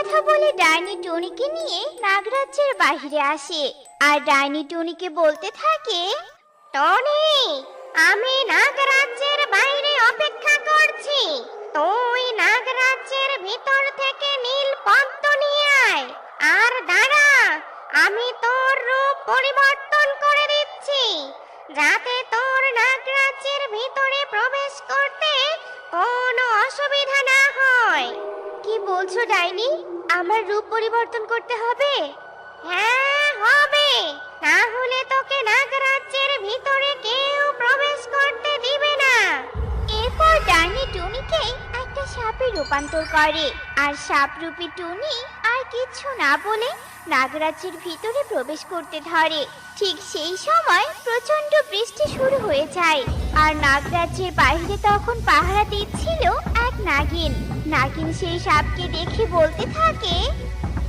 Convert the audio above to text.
কথা বলে ডাইনি টুনিকে নিয়ে নাগরাজ্যের বাইরে আসে আর ডাইনি টুনিকে বলতে থাকে, টনি, আমি নাগরাজ্যের বাইরে অপেক্ষা করছি। তুই নাগরাজ্যের ভিতর থেকে নীল পদ্ম নিয়ে আয়। আর দাঁড়া, আমি তোর রূপ পরিবর্তন করে দিচ্ছি, যাতে তোর নাগরাজ্যের ভিতরে প্রবেশ করতে কোনো অসুবিধা না হয়। কি বলছো ডাইনি? আমার রূপ পরিবর্তন করতে হবে? হ্যাঁ, হবে। না হলে তোকে নাগরাজ্যের ভিতরে কেউ প্রবেশ করতে দিবে না। এরপর ডাইনি টুনিকে একটা সাপে রূপান্তর করে আর সাপরূপী টুনি আর কিছু না বলে নাগরাজ্যের ভিতরে প্রবেশ করতে ধরে। ঠিক সেই সময় প্রচন্ড বৃষ্টি শুরু হয়ে যায় আর নাগরাজ্যের বাইরে তখন পাহারা দিচ্ছিল এক নাগিন। নাগিন সেই সাপকে দেখে বলতে থাকে,